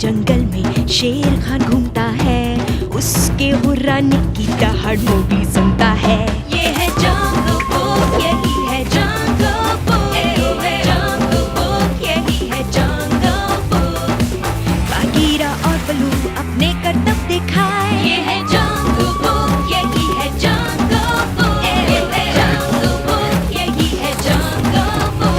जंगल में शेर खान घूमता है, उसके हुर्राने की दहाड़ वो भी सुनता है। ये है जंगल बुक, यही है जंगल बुक, जंगल बुक, यही है जंगल बुक। बागीरा और बलू अपने करतब दिखाए, ये है जंगल बुक, यही है जंगल बुक, जंगल बुक, यही है जंगल बुक।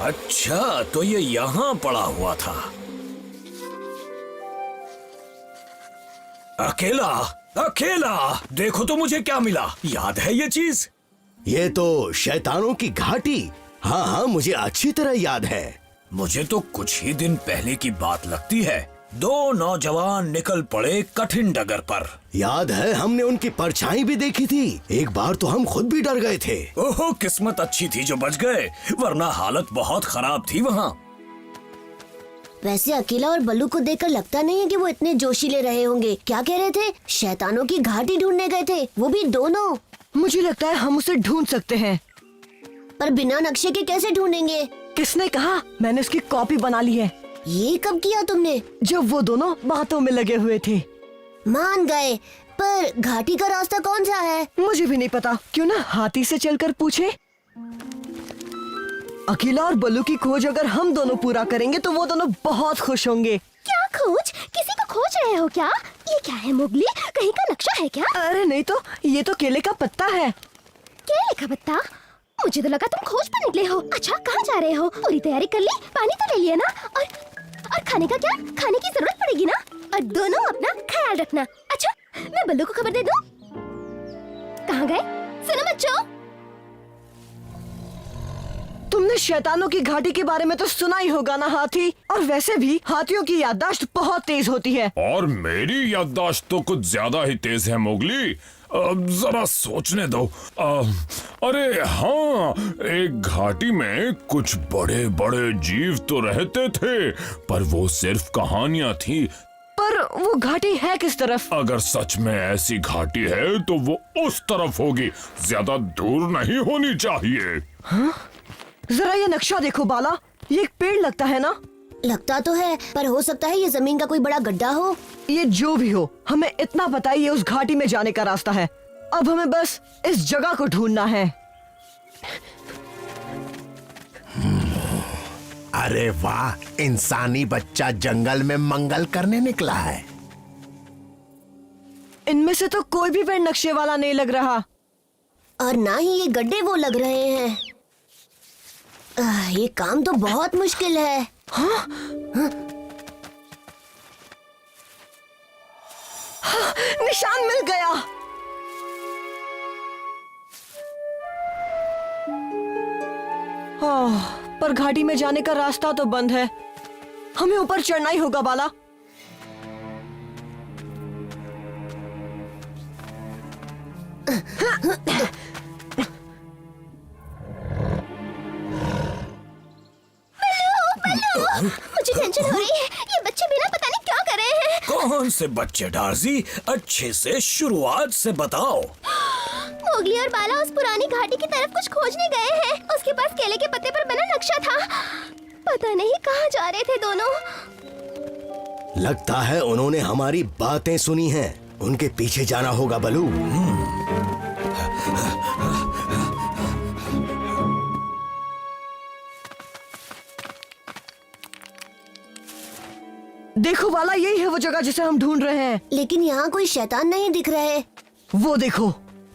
अच्छा, तो ये यहाँ पड़ा हुआ था। अकेला अकेला, देखो तो मुझे क्या मिला। याद है ये चीज? ये तो शैतानों की घाटी। हाँ हाँ, मुझे अच्छी तरह याद है। मुझे तो कुछ ही दिन पहले की बात लगती है। दो नौजवान निकल पड़े कठिन डगर पर। याद है, हमने उनकी परछाई भी देखी थी। एक बार तो हम खुद भी डर गए थे। ओहो, किस्मत अच्छी थी जो बच गए, वरना हालत बहुत खराब थी वहाँ। वैसे अकेला और बल्लू को देखकर लगता नहीं है कि वो इतने जोशीले रहे होंगे। क्या कह रहे थे? शैतानों की घाटी ढूंढने गए थे, वो भी दोनों। मुझे लगता है हम उसे ढूंढ सकते हैं। पर बिना नक्शे के कैसे ढूंढेंगे? किसने कहा? मैंने उसकी कॉपी बना ली है। ये कब किया तुमने? जब वो दोनों बातों में लगे हुए थे। मान गए, पर घाटी का रास्ता कौन सा है? मुझे भी नहीं पता। क्यों ना हाथी से चलकर पूछे। अकेला और बल्लू की खोज अगर हम दोनों पूरा करेंगे तो वो दोनों बहुत खुश होंगे। क्या खोज? किसी को खोज रहे हो क्या? ये क्या है मोगली? कहीं का नक्शा है क्या? अरे नहीं तो, ये तो केले का पत्ता है। केले का पत्ता? मुझे तो लगा तुम खोज पर निकले हो। अच्छा, कहाँ जा रहे हो? पूरी तैयारी कर ली? पानी तो ले लिया ना? और खाने का क्या? खाने की जरूरत पड़ेगी ना? और दोनों अपना ख्याल रखना। अच्छा, मैं बल्लू को खबर दे दूं? कहाँ गए? सुनो बच्चों, तुमने शैतानों की घाटी के बारे में तो सुना ही होगा ना हाथी। और वैसे भी हाथियों की याददाश्त बहुत तेज होती है। और मेरी याददाश्त तो कुछ ज्यादा ही तेज है मोगली। जरा सोचने दो। अरे हाँ, एक घाटी में कुछ बड़े बड़े जीव तो रहते थे, पर वो सिर्फ कहानियां थी। पर वो घाटी है किस तरफ? अगर सच में ऐसी घाटी है तो वो उस तरफ होगी, ज्यादा दूर नहीं होनी चाहिए। हाँ? जरा ये नक्शा देखो बाला, ये एक पेड़ लगता है ना? लगता तो है, पर हो सकता है ये जमीन का कोई बड़ा गड्ढा हो। ये जो भी हो, हमें इतना पता है ये उस घाटी में जाने का रास्ता है। अब हमें बस इस जगह को ढूंढना है। अरे वाह, इंसानी बच्चा जंगल में मंगल करने निकला है। इनमें से तो कोई भी पेड़ नक्शे वाला नहीं लग रहा। और ना ही ये गड्ढे वो लग रहे हैं। ये काम तो बहुत मुश्किल है। हाँ? हाँ, निशान मिल गया। पर घाटी में जाने का रास्ता तो बंद है। हमें ऊपर चढ़ना ही होगा बाला। मुझे टेंशन हो रही है। ये बच्चे बिना पता नहीं क्या कर रहे हैं। कौन से बच्चे डार्जी? अच्छे से शुरुआत से बताओ। मोगली और बाला उस पुरानी घाटी की तरफ कुछ खोजने गए हैं। उसके पास केले के पत्ते पर बना नक्शा था। पता नहीं कहाँ जा रहे थे दोनों। लगता है उन्होंने हमारी बातें सुनी हैं। उनके पीछे जाना होगा बलू। देखो बाला, यही है वो जगह जिसे हम ढूंढ रहे हैं। लेकिन यहाँ कोई शैतान नहीं दिख रहे। वो देखो,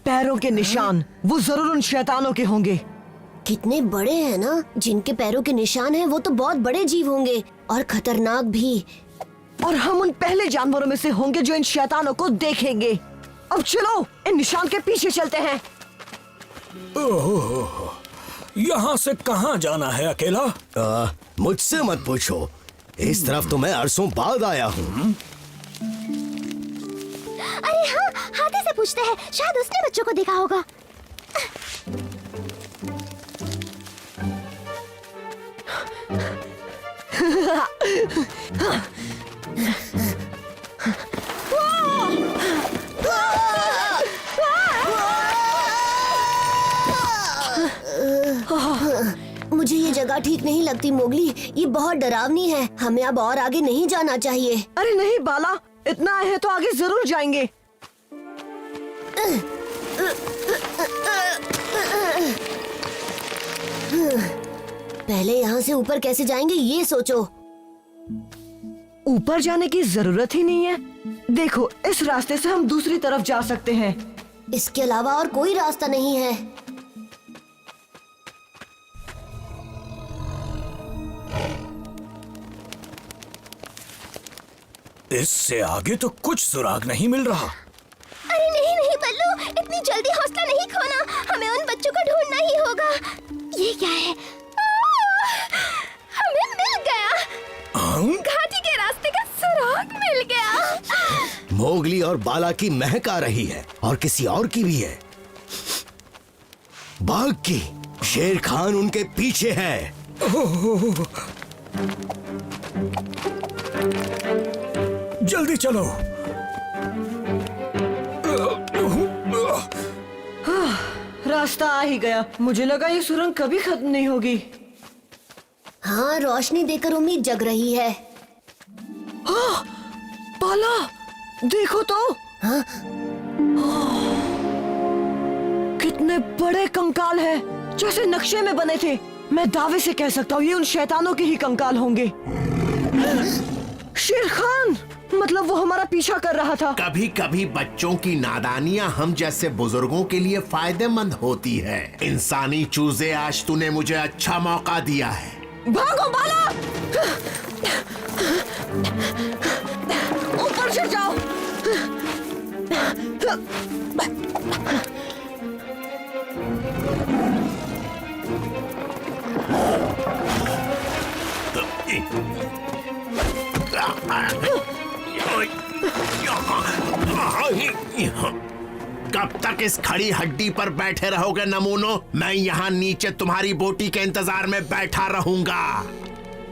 पैरों के निशान। वो जरूर उन शैतानों के होंगे। कितने बड़े हैं ना। जिनके पैरों के निशान हैं वो तो बहुत बड़े जीव होंगे और खतरनाक भी। और हम उन पहले जानवरों में से होंगे जो इन शैतानों को देखेंगे। अब चलो इन निशान के पीछे चलते हैं। ओह, यहाँ से कहाँ जाना है अकेला? मुझसे मत पूछो, इस तरफ तो मैं अरसों बाद आया हूँ। अरे हाँ, हाथी से पूछते हैं, शायद उसने बच्चों को देखा होगा। जगह ठीक नहीं लगती मोगली, ये बहुत डरावनी है। हमें अब और आगे नहीं जाना चाहिए। अरे नहीं बाला, इतना आए हैं तो आगे जरूर जाएंगे। पहले यहाँ से ऊपर कैसे जाएंगे ये सोचो। ऊपर जाने की जरूरत ही नहीं है। देखो, इस रास्ते से हम दूसरी तरफ जा सकते हैं। इसके अलावा और कोई रास्ता नहीं है। इससे आगे तो कुछ सुराग नहीं मिल रहा। अरे नहीं नहीं बल्लू, इतनी जल्दी हौसला नहीं खोना। हमें उन बच्चों को ढूंढना ही होगा। ये क्या है? हमें मिल गया। घाटी के रास्ते का सुराग मिल गया। मोगली और बाला की महक आ रही है और किसी और की भी है। बाघ की। शेर खान उनके पीछे है। जल्दी चलो। रास्ता आ ही गया। मुझे लगा ये सुरंग कभी खत्म नहीं होगी। हाँ, रोशनी देकर उम्मीद जग रही है। बाला, देखो तो। हाँ? कितने बड़े कंकाल हैं, जैसे नक्शे में बने थे। मैं दावे से कह सकता हूँ ये उन शैतानों के ही कंकाल होंगे। शेर खान, मतलब वो हमारा पीछा कर रहा था। कभी कभी बच्चों की नादानियां हम जैसे बुजुर्गों के लिए फायदेमंद होती है। इंसानी चूजे, आज तूने मुझे अच्छा मौका दिया है। भागो बाला, ऊपर से जाओ। कब तक इस खड़ी हड्डी पर बैठे रहोगे नमूनो? मैं यहाँ नीचे तुम्हारी बोटी के इंतजार में बैठा रहूंगा।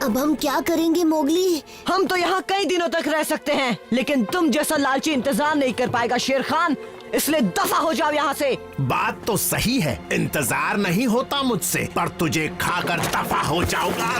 अब हम क्या करेंगे मोगली? हम तो यहाँ कई दिनों तक रह सकते हैं, लेकिन तुम जैसा लालची इंतजार नहीं कर पाएगा शेर खान, इसलिए दफा हो जाओ यहाँ से। बात तो सही है, इंतजार नहीं होता मुझसे, पर तुझे खाकर दफा हो जाऊंगा।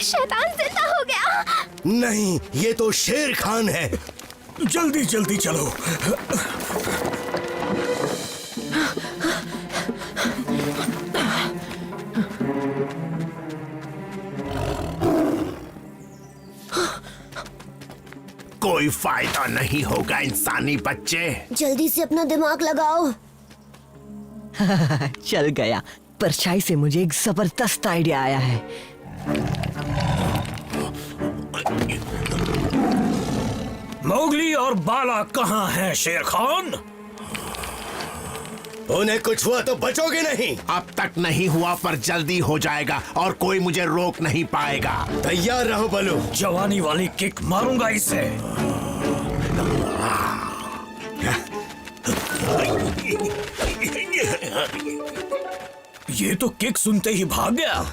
शैतान जिंदा हो गया। नहीं, ये तो शेर खान है। जल्दी जल्दी चलो। कोई फायदा नहीं होगा इंसानी बच्चे। जल्दी से अपना दिमाग लगाओ। चल गया। परछाई से मुझे एक जबरदस्त आइडिया आया है। मोगली और बाला कहाँ हैं शेर खान? उन्हें कुछ हुआ तो बचोगे नहीं। अब तक नहीं हुआ, पर जल्दी हो जाएगा और कोई मुझे रोक नहीं पाएगा। तैयार रहो बलू। जवानी वाली किक मारूंगा इसे। ये तो किक सुनते ही भाग गया।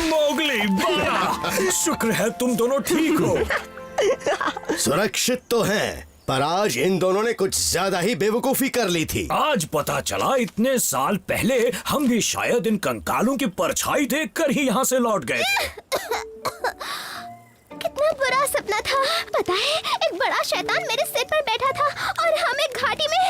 मोगली, बाला, शुक्र है तुम दोनों ठीक हो। सुरक्षित तो हैं, पर आज इन दोनों ने कुछ ज्यादा ही बेवकूफी कर ली थी। आज पता चला इतने साल पहले हम भी शायद इन कंकालों की परछाई देखकर ही यहाँ से लौट गए थे। कितना बुरा सपना था। पता है, एक बड़ा शैतान मेरे सिर पर बैठा था और हम एक घाटी में।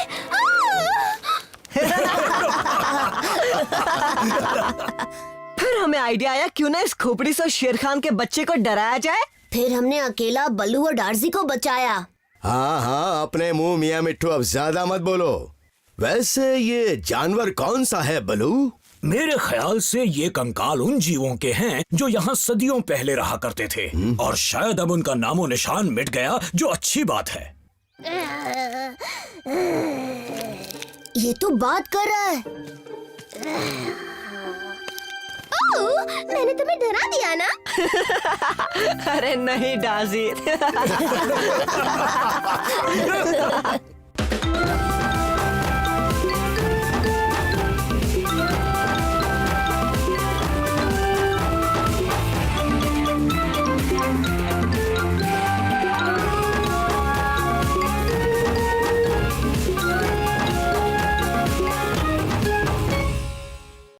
फिर हमें आइडिया आया, क्यों ना इस खोपड़ी से शेर खान के बच्चे को डराया जाए। फिर हमने अकेला बल्लू और डार्जी को बचाया। हाँ हाँ, अपने मुंह मियाँ मिट्ठू अब ज्यादा मत बोलो। वैसे ये जानवर कौन सा है बलू? मेरे ख्याल से ये कंकाल उन जीवों के हैं जो यहाँ सदियों पहले रहा करते थे और शायद अब उनका नामो निशान मिट गया, जो अच्छी बात है। ये तो बात कर रहा है। ओह, मैंने तुम्हें डरा दिया ना? अरे नहीं डाजी।